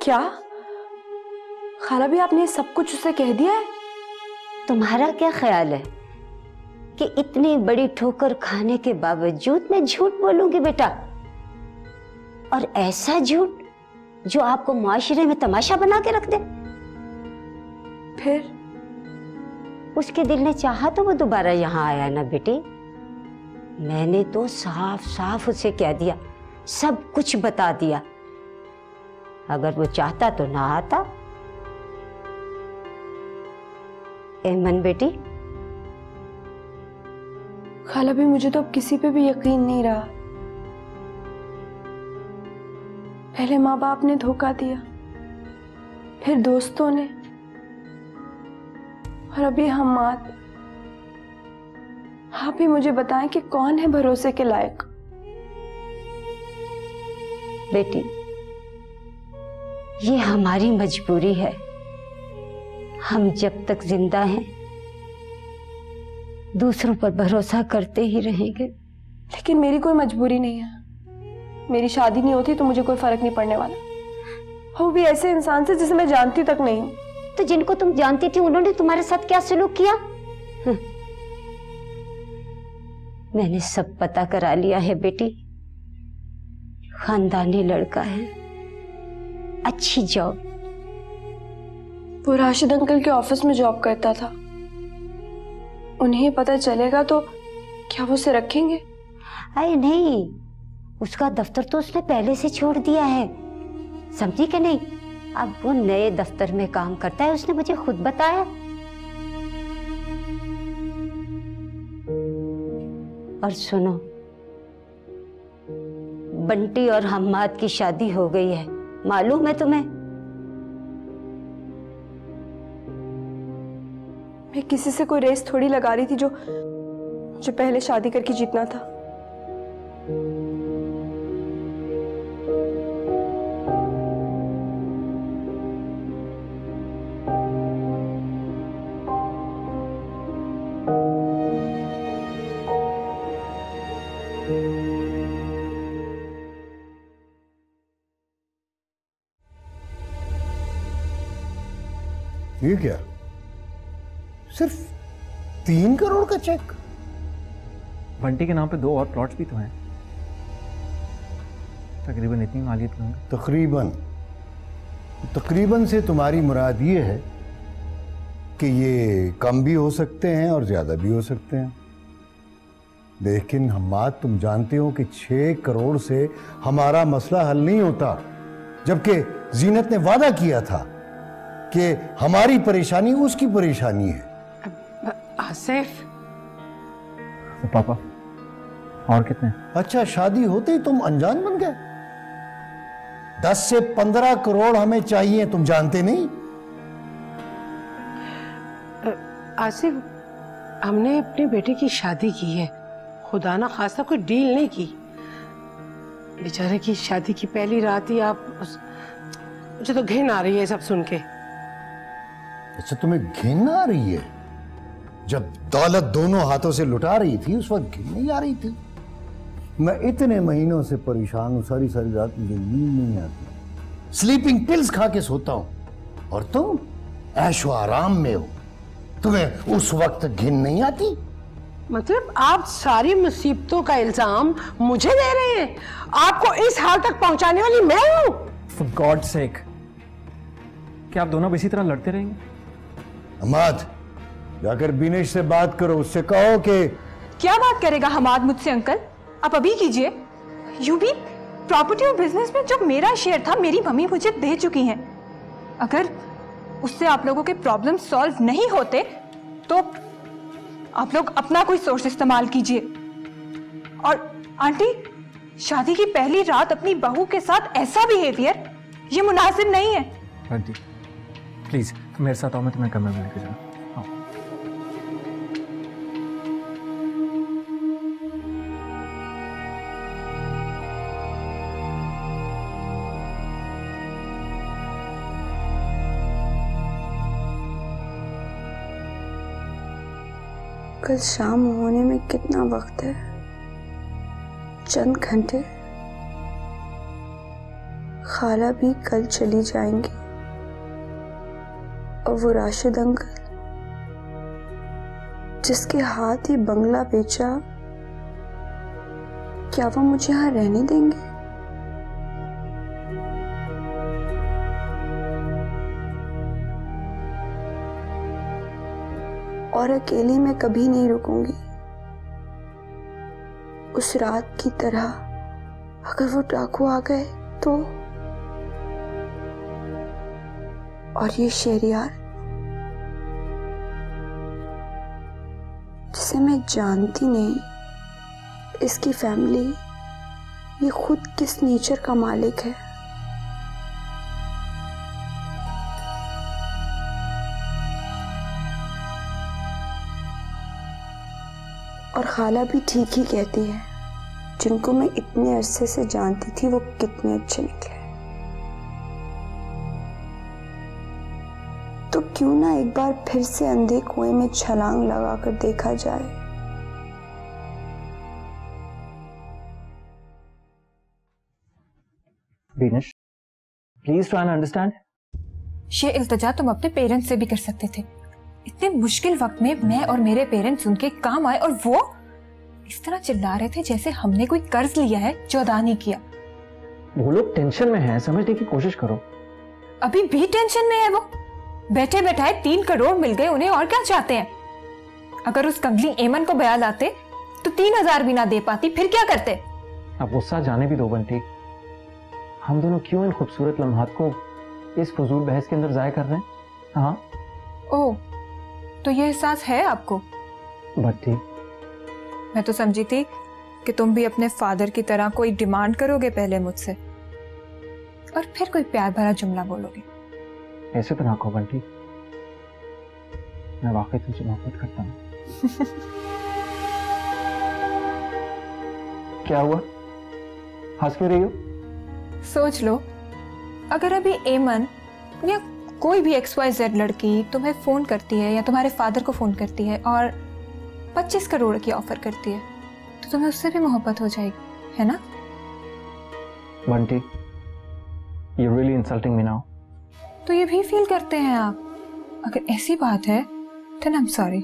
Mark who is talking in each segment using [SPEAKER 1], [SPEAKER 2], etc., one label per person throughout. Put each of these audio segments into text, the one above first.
[SPEAKER 1] क्या खाला भी आपने सब कुछ उसे कह दिया है?
[SPEAKER 2] तुम्हारा क्या ख्याल है कि इतनी बड़ी ठोकर खाने के बावजूद मैं झूठ बोलूंगी बेटा? और ऐसा झूठ जो आपको माशरे में तमाशा बना के रख दे।
[SPEAKER 1] फिर
[SPEAKER 2] उसके दिल ने चाहा तो वो दोबारा यहाँ आया ना बेटी। मैंने तो साफ साफ उसे कह दिया, सब कुछ बता दिया। अगर वो चाहता तो ना आता। एमन बेटी।
[SPEAKER 1] खाला भी मुझे तो अब किसी पे भी यकीन नहीं रहा। पहले माँ बाप ने धोखा दिया, फिर दोस्तों ने, और अभी हम्माद। आप ही मुझे बताएं कि कौन है भरोसे के लायक।
[SPEAKER 2] बेटी ये हमारी मजबूरी है। हम जब तक जिंदा हैं दूसरों पर भरोसा करते ही रहेंगे।
[SPEAKER 1] लेकिन मेरी कोई मजबूरी नहीं है। मेरी शादी नहीं होती तो मुझे कोई फर्क नहीं पड़ने वाला। वो भी ऐसे इंसान से जिसे मैं जानती तक नहीं हूं।
[SPEAKER 2] तो जिनको तुम जानती थी उन्होंने तुम्हारे साथ क्या सलूक किया? मैंने सब पता करा लिया है बेटी। खानदानी लड़का है, अच्छी जॉब।
[SPEAKER 1] वो राशिद अंकल के ऑफिस में जॉब करता था। उन्हें पता चलेगा तो क्या वो उसे रखेंगे?
[SPEAKER 2] अरे नहीं, उसका दफ्तर तो उसने पहले से छोड़ दिया है, समझी कि नहीं? अब वो नए दफ्तर में काम करता है, उसने मुझे खुद बताया। और सुनो, बंटी और हम्माद की शादी हो गई है, मालूम है तुम्हें?
[SPEAKER 1] मैं किसी से कोई रेस थोड़ी लगा रही थी जो पहले शादी करके जीतना था।
[SPEAKER 3] ये क्या? सिर्फ 3 करोड़ का चेक?
[SPEAKER 4] बंटी के नाम पे 2 और प्लॉट्स भी तो हैं। तकरीबन इतनी मालियत की होंगी। तकरीबन से तुम्हारी मुराद ये है कि ये कम भी हो सकते हैं और ज्यादा भी हो सकते हैं। लेकिन हम्माद, तुम जानते हो कि 6 करोड़ से हमारा मसला हल नहीं होता। जबकि जीनत ने वादा किया था कि हमारी परेशानी उसकी परेशानी है।
[SPEAKER 5] आसिफ।
[SPEAKER 4] तो पापा और कितने?
[SPEAKER 3] अच्छा, शादी होते ही तुम अनजान बन गए? 10 से 15 करोड़ हमें चाहिए, तुम जानते नहीं?
[SPEAKER 5] आसिफ, हमने अपनी बेटे की शादी की है, खुदा ना खास्ता कोई डील नहीं की। बेचारे की शादी की पहली रात ही मुझे तो घिन आ रही है सब सुन के।
[SPEAKER 3] अच्छा, तुम्हें घिन आ रही है? जब दौलत दोनों हाथों से लुटा रही थी उस वक्त घिन नहीं आ रही थी? मैं इतने महीनों से परेशान हूं, सारी सारी रात मुझे नींद नहीं आती, स्लीपिंग पिल्स खा के सोता हूं, और तुम ऐशो आराम में हो, तुम्हें उस वक्त घिन नहीं आती?
[SPEAKER 5] मतलब आप सारी मुसीबतों का इल्जाम मुझे दे रहे हैं? आपको इस हाल तक पहुंचाने वाली मैं हूं?
[SPEAKER 4] For God's sake, क्या आप दोनों अब इसी तरह लड़ते रहेंगे?
[SPEAKER 3] हम्माद, जाकर बिनेश से बात करो, उससे कहो कि।
[SPEAKER 6] क्या बात करेगा हम्माद मुझसे? अंकल आप अभी कीजिए। यूं भी प्रॉपर्टी और बिजनेस में जो मेरा शेयर था मेरी मम्मी मुझे दे चुकी हैं। अगर उससे आप लोगों के प्रॉब्लम सॉल्व नहीं होते तो आप लोग अपना कोई सोर्स इस्तेमाल कीजिए। और आंटी, शादी की पहली रात अपनी बहू के साथ ऐसा बिहेवियर ये मुनासिब नहीं है।
[SPEAKER 4] आंटी प्लीज मेरे साथ आओ, मैं तुम्हें कमरे में लेके जाऊँ।
[SPEAKER 1] कल शाम होने में कितना वक्त है? चंद घंटे। खाला भी कल चली जाएंगी और वो राशिद अंकल जिसके हाथ ही बंगला बेचा, क्या वो मुझे यहाँ रहने देंगे? और अकेली मैं कभी नहीं रुकूंगी। उस रात की तरह अगर वो डाकू आ गए तो, और ये शहरयार जिसे मैं जानती नहीं, इसकी फैमिली, ये खुद किस नेचर का मालिक है। और खाला भी ठीक ही कहती है, जिनको मैं इतने अरसे से जानती थी वो कितने अच्छे निकले। तो क्यों ना एक बार फिर से अंधे कुएं में छलांग लगाकर देखा जाए।
[SPEAKER 7] Beenish, please try and understand.
[SPEAKER 6] ये इल्तिजा तुम अपने पेरेंट्स से भी कर सकते थे। इतने मुश्किल वक्त में मैं और मेरे पेरेंट्स उनके काम आए और वो इस तरह चिल्ला रहे थे जैसे हमने कोई कर्ज लिया है जो अदा नहीं किया।
[SPEAKER 7] वो लोग टेंशन में हैं, समझने की कोशिश करो।
[SPEAKER 6] अभी भी टेंशन में है वो। बैठे बैठाए 3 करोड़ मिल गए उन्हें, और क्या चाहते हैं? अगर उस कंगली एमन को बयान लाते तो 3000 भी ना दे पाती, फिर क्या करते?
[SPEAKER 7] अब गुस्सा जाने भी दो बंटी। हम दोनों क्यों इन खूबसूरत लम्हात को इस फजूल बहस के अंदर जाया कर रहे हैं? हाँ,
[SPEAKER 6] ओह, तो ये एहसास है आपको?
[SPEAKER 7] बंटी,
[SPEAKER 6] मैं तो समझी थी कि तुम भी अपने फादर की तरह कोई डिमांड करोगे पहले मुझसे, और फिर कोई प्यार भरा जुमला बोलोगे।
[SPEAKER 7] ऐसे तो ना कहो बंटी, मैं वाकई तुमसे मोहब्बत करता हूँ। क्या हुआ, हंस क्यों रही हो?
[SPEAKER 6] सोच लो, अगर अभी एमन या कोई भी XYZ लड़की तुम्हें फोन करती है या तुम्हारे फादर को फोन करती है और 25 करोड़ की ऑफर करती है, तो तुम्हें उससे भी मोहब्बत हो जाएगी, है ना?
[SPEAKER 7] Bunty, you're really insulting me now.
[SPEAKER 6] तो ये भी फील करते हैं आप? अगर ऐसी बात है तो I'm sorry।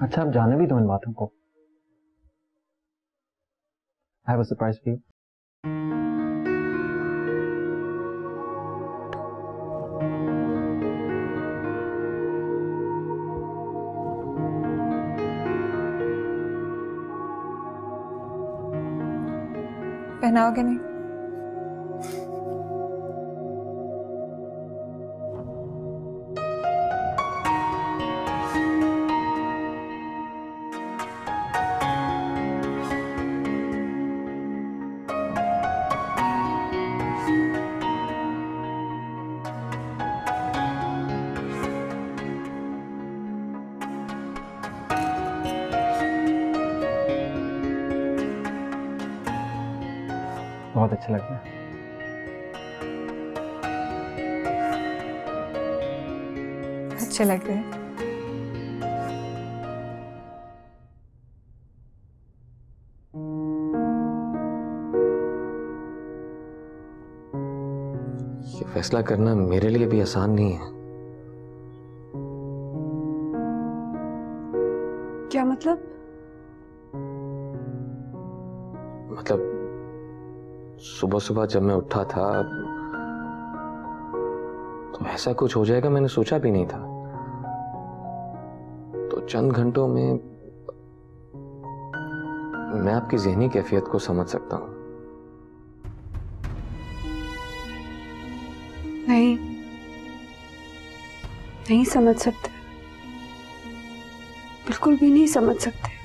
[SPEAKER 7] अच्छा, अब जाने भी दो इन बातों को। I have a surprise for you.
[SPEAKER 6] पहनाओगे नहीं?
[SPEAKER 7] बहुत अच्छा लग रहा है।
[SPEAKER 6] अच्छे लग रहे हैं।
[SPEAKER 8] ये फैसला करना मेरे लिए भी आसान नहीं है।
[SPEAKER 1] क्या मतलब?
[SPEAKER 8] मतलब सुबह सुबह जब मैं उठा था तो ऐसा कुछ हो जाएगा मैंने सोचा भी नहीं था। तो चंद घंटों में मैं आपकी ज़हनी कैफियत को समझ सकता हूं।
[SPEAKER 1] नहीं समझ सकते, बिल्कुल भी नहीं समझ सकते।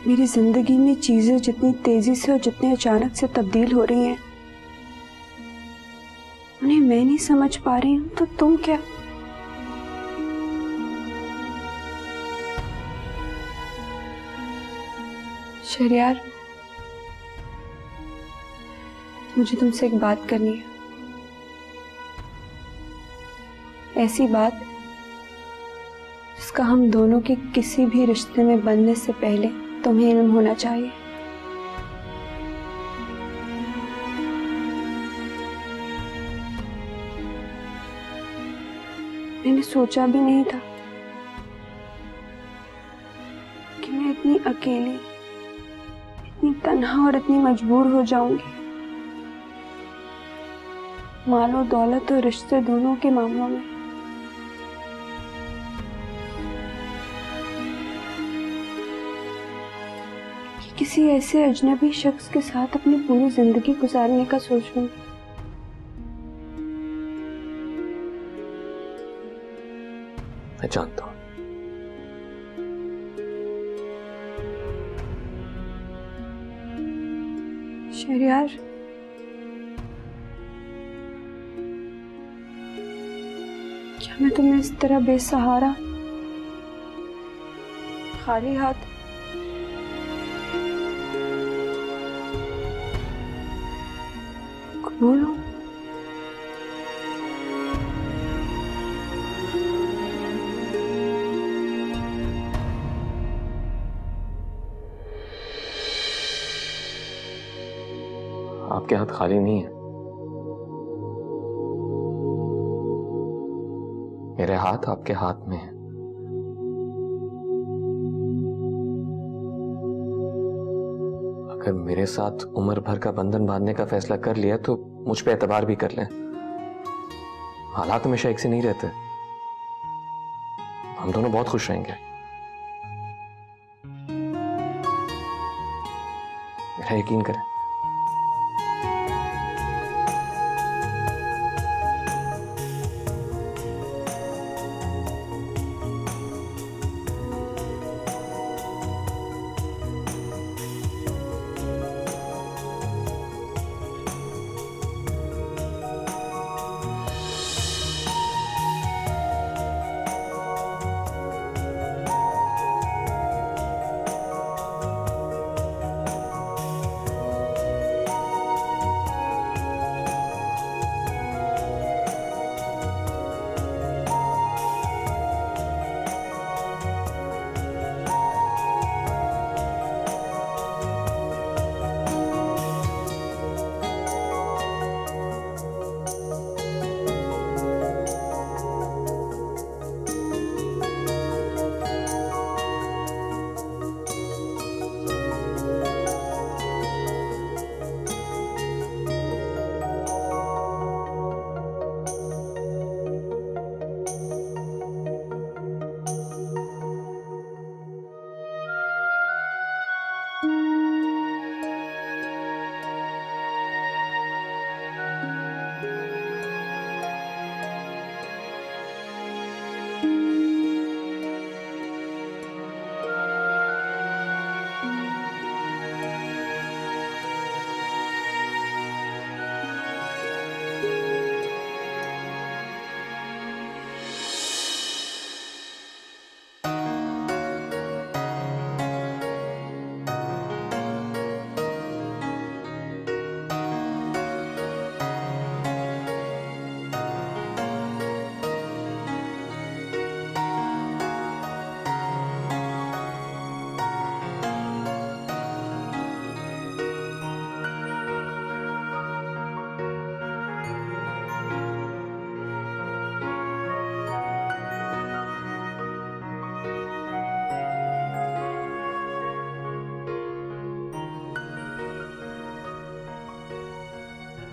[SPEAKER 1] मेरी जिंदगी में चीजें जितनी तेजी से और जितने अचानक से तब्दील हो रही हैं, उन्हें मैं नहीं समझ पा रही हूं, तो तुम क्या? शहरयार, मुझे तुमसे एक बात करनी है। ऐसी बात जिसका हम दोनों के किसी भी रिश्ते में बनने से पहले तुम्हें इल्म होना चाहिए। मैंने सोचा भी नहीं था कि मैं इतनी अकेली, इतनी तन्हा और इतनी मजबूर हो जाऊंगी। मालो दौलत और रिश्ते दोनों के मामलों में। कि किसी ऐसे अजनबी शख्स के साथ अपनी पूरी जिंदगी गुजारने का सोचूंगी।
[SPEAKER 8] मैं जानता हूं।
[SPEAKER 1] शहरयार, क्या मैं तुम्हें इस तरह बेसहारा, खाली हाथ कबूल हूं?
[SPEAKER 8] आपके हाथ खाली नहीं है। मेरे हाथ आपके हाथ में है। अगर मेरे साथ उम्र भर का बंधन बांधने का फैसला कर लिया तो मुझ पे एतबार भी कर लें। हालात हमेशा एक से नहीं रहते। हम दोनों बहुत खुश रहेंगे। मेरा यकीन करें।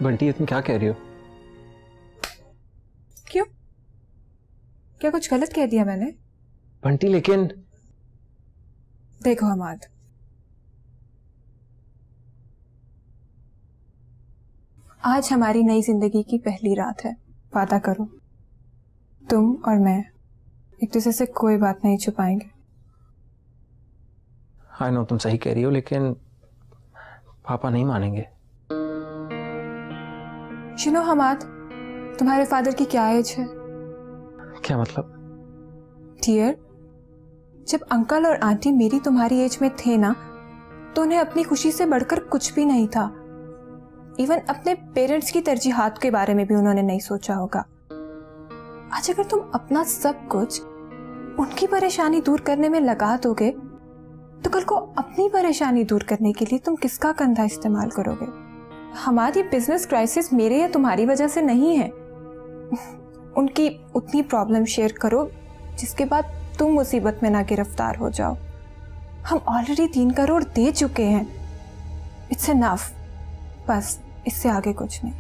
[SPEAKER 7] बंटी, ये तुम क्या कह रही हो?
[SPEAKER 6] क्यों? क्या कुछ गलत कह दिया मैंने?
[SPEAKER 7] बंटी, लेकिन
[SPEAKER 6] देखो हमाद, आज हमारी नई जिंदगी की पहली रात है। वादा करो, तुम और मैं एक दूसरे से कोई बात नहीं छुपाएंगे।
[SPEAKER 7] आई नो तुम सही कह रही हो, लेकिन पापा नहीं मानेंगे।
[SPEAKER 6] सुनो हमाद, तुम्हारे फादर की क्या एज है?
[SPEAKER 7] क्या मतलब?
[SPEAKER 6] डियर, जब अंकल और आंटी मेरी तुम्हारी एज में थे ना, तो उन्हें अपनी खुशी से बढ़कर कुछ भी नहीं था। इवन अपने पेरेंट्स की तरजीहात के बारे में भी उन्होंने नहीं सोचा होगा। आज अगर तुम अपना सब कुछ उनकी परेशानी दूर करने में लगा दोगे तो कल को अपनी परेशानी दूर करने के लिए तुम किसका कंधा इस्तेमाल करोगे? हमारी बिजनेस क्राइसिस मेरे या तुम्हारी वजह से नहीं है। उनकी उतनी प्रॉब्लम शेयर करो जिसके बाद तुम मुसीबत में ना गिरफ्तार हो जाओ। हम ऑलरेडी 3 करोड़ दे चुके हैं। इट्स इनफ, बस इससे आगे कुछ नहीं।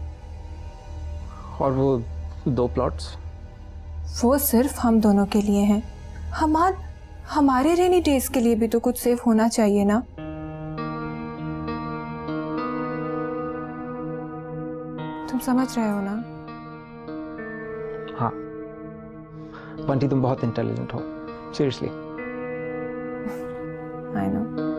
[SPEAKER 7] और वो 2 प्लॉट्स?
[SPEAKER 6] वो सिर्फ हम दोनों के लिए हैं। हमारे रेनी डेज के लिए भी तो कुछ सेव होना चाहिए ना। तुम समझ रहे हो ना?
[SPEAKER 7] हाँ बंटी, तुम बहुत इंटेलिजेंट हो, सीरियसली।
[SPEAKER 6] I know.